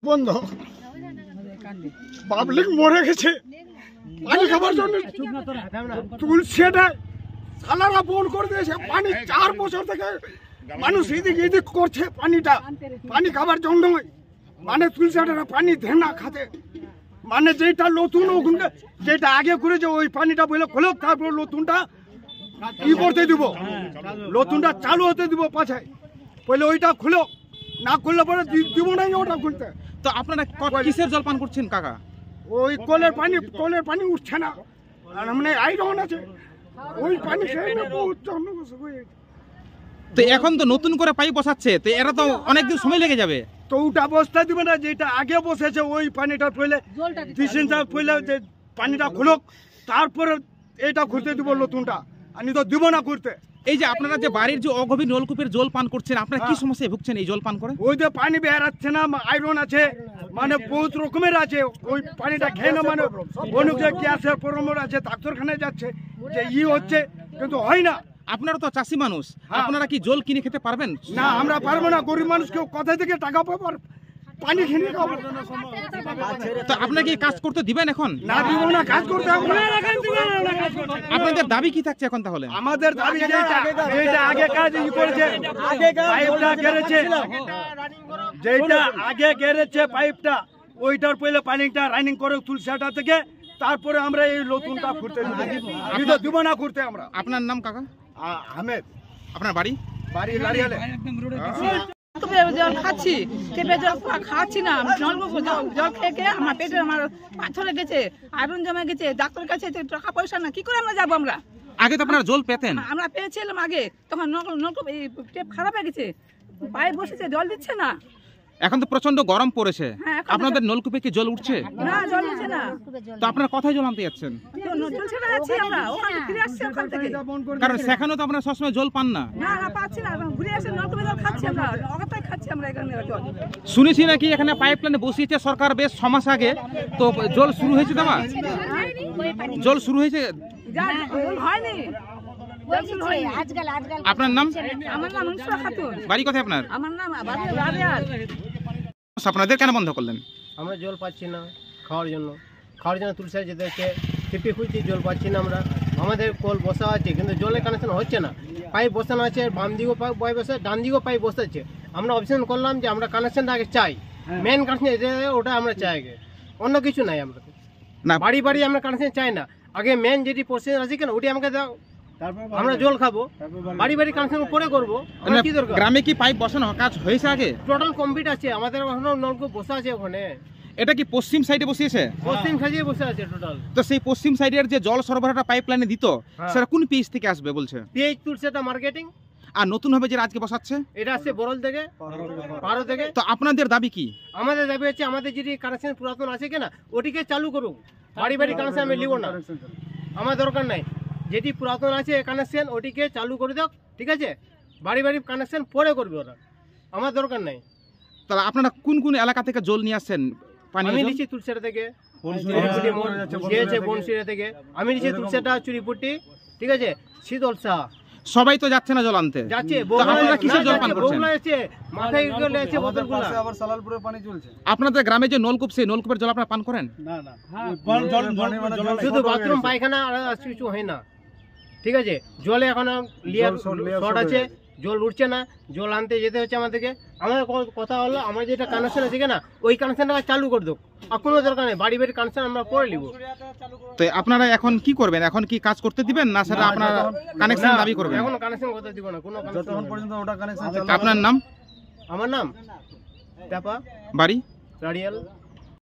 বন্ধ পাবলিক মরে গেছে পানি খাবার জন্য তুলসিটা সালারা বন্ধ করে দিয়েছে পানি 4 বছর থেকে মানুষ এদিক করছে পানি খাবার জন্য মানে তুলসিটা পানি ধেনা খাতে মানে যেটা নতুন ওখানে যেটা আগে করেছে ওই পানিটা বলে খোলো তারপর নতুনটা কি করতে দিব নতুনটা চালু হতে দিব পাছে বলে ওইটা খুলো না খুললে পরে দিব না ওটা খুলতে। তো আপনারা কিসের জল পান করছেন কাকা? ওই কলের পানি উঠছে না আর মানে আইরন আছে ওই পানি খেয়ে না বহুত তো এখন তো নতুন করে পাইপ বসাচ্ছে তো এরা তো অনেকদিন সময় লেগে যাবে তো ওটা বসতে দিবে না যেটা আগে বসেছে ওই পানিটা পড়লে 3 ইঞ্চি পড়লে যে পানিটা খুলুক তারপরে এটা খুলতে দিব নতুনটা আমি তো দিব না করতে। এই যে আপনারা যে বাড়ির যে অগভীর নলকূপের জল পান করছেন আপনারা কি সমস্যায় ভুগছেন এই জল পান করে? ওই যে পানি বেরাচ্ছে না আয়রন আছে মানে বহুত রকমের আছে ওই পানিটা খেয়ে না মানে অনেক গ্যাসের প্রবলেম আছে ডাক্তারখানায় যাচ্ছে যে হচ্ছে কিন্তু হয় না। আপনারা তো চাষি মানুষ আপনারা কি জল কিনে খেতে পারবেন? না আমরা পারবো না গরিব মানুষ কেউ কোথা থেকে টাকা পাবো পানি কিনে খাবো। তো আপনারা কি কাজ করতে দিবেন এখন? না দিব না কাজ করতে হবে না। আপনাদের দাবি কি থাকছে এখন তাহলে? আমাদের দাবি যেটা আগে কাজ করেছে পাইপটা গেড়েছে যেটা আগে গেড়েছে পাইপটা ওইটার পরে পানিটা রানিং করে তুলসাটা থেকে তারপরে আমরা এই নতুনটা করতে দিব না করতে আমরা। আপনার নাম কাকা? আহমেদ। আপনার বাড়ি? বাড়ি লারিয়ালে। জল খাচ্ছি চেপে জল খাচ্ছি না জল খেয়ে আমার পেটে আমার পাথরে গেছে আয়রন জমে গেছে ডাক্তার কাছে টাকা পয়সা না কি করে আমরা যাবো? আমরা আগে তো আপনারা জল পেতেন? আমরা পেয়েছিলাম আগে তখন নলকূপ টেপ খারাপ হয়ে গেছে পাইপ বসেছে জল দিচ্ছে না। এখন তো প্রচন্ড গরম পড়েছে আপনাদের নলকূপে কি জল উঠছে? না জল উঠছে না। তো আপনারা কোথায় জল আনতে যাচ্ছেন? জল ছেড়ে যাচ্ছি আমরা ওখানে ফিরে আসছি ওখান থেকে কারণ সেখানেও তো আপনারা সবসময় জল পান না। না না পাচ্ছি না ঘুরে আসে নলকূপে জল খাচ্ছি আমরা অগাতায় খাচ্ছি আমরা এখানে জল। শুনেছি নাকি এখানে পাইপ লাইনে বসিয়েছে সরকার বেশ 6 মাস আগে তো জল শুরু হয়েছে দেওয়া? জল শুরু হয়েছে? জল হয়নি, জল শুরু হয়নি। আপনার নাম? আমার নাম মনসুরা খাতুন। বাড়ি কোথায় আপনার? আমার নাম রাবেয়াত। আপনাদের কেন বন্ধ করলেন? আমরা জল পাচ্ছি না খাওয়ার জন্য তুলসিয়া যেতে হচ্ছে, টিপি খুঁজছি, জল পাচ্ছি না আমরা। আমাদের কল বসা আছে কিন্তু জলের কানেকশন হচ্ছে না। পাইপ বসানো আছে, বাম দিকেও পাইপ বসে, ডান দিকেও পাইপ বসাচ্ছে। আমরা অপশন করলাম যে আমরা কানেকশনটা আগে চাই, মেন কানেকশন ওটা আমরা চাই আগে, অন্য কিছু নাই। আমরা না, বাড়ি বাড়ি আমরা কানেকশন চাই না, আগে মেন যেটি প্রসেস আছে কেন ওটি আমাকে দাও, আমরা জল খাবো। বাড়ি বাড়ি কানেকশন পরে করবো, আমার কি দরকার? গ্রামে কি পাইপ বসানো কাজ হয়েছে আগে? টোটাল কমপ্লিট আছে, আমাদের এখনো নলকূপ বসা আছে ওখানে। এটা কি পশ্চিম সাইডে বসিয়েছে? পশ্চিম সাজিয়ে বসে আছে টোটাল। তো সেই পশ্চিম সাইডের যে জল সরবরাহটা পাইপ লাইনে দিত, সেটা কোন পিএইচ থেকে আসবে বলছে? PH তুলসিয়াটা marketing. আর নতুন ভাবে যেটা আজকে বসাচ্ছে এটা আসছে বরল থেকে, পারো থেকে। তো আপনাদের দাবি কি? আমাদের দাবি হচ্ছে আমাদের যেটি কানেকশন পুরাতন আছে কিনা ওটিকে চালু করুন, বাড়ি বাড়ি কানেকশন আমি নিব না, আমার দরকার নাই। যেটি পুরাতন আছে কানেকশন ওটিকে চালু করে দাও, ঠিক আছে? বাড়ি বাড়ি কানেকশন পরে করবে ওরা, আমার দরকার নাই। তাহলে আপনারা কোন কোন এলাকা থেকে জল নিয়ে আসছেন? আমি নিচ্ছি তুলসিয়া থেকে, বনশিরা থেকে আমি নিচ্ছি তুলসিয়াটা, চুরিপুটি, ঠিক আছে, শীতলসা। সবাই তো যাচ্ছে না জল আনতে, যাচ্ছে আপনারা কিসের জল পান করছেন? মাথায় গেলে আছে বোতলগুলো। আবার সালালপুরে পানি চলছে। আপনাদের গ্রামে যে নলকূপ, সেই নলকূপের জল আপনারা পান করেন? না না, শুধু বাথরুম পায়খানা আর কিছু হয় না, ঠিক আছে? জলে এখন শর্ট আছে, জল উঠছে না, জল আনতে যেতে হচ্ছে আমাদেরকে। আমার কথা হলো আমার যেটা কানেকশন আছে কিনা ওই কানেকশনটা চালু করে দেবো, আর কোনো দরকার নেই, বাড়ি বাড়ি কানেকশন আমরা করে নিব। তো আপনারা এখন কি করবেন? এখন কি কাজ করতে দিবেন না সেটা আপনারা কানেকশন দাবি করবেন? এখন কানেকশন করতে দিব না, কোনো যতক্ষণ পর্যন্ত ওটা কানেকশন। আপনার নাম? আমার নাম টাপা, বাড়ি? রাডিয়াল।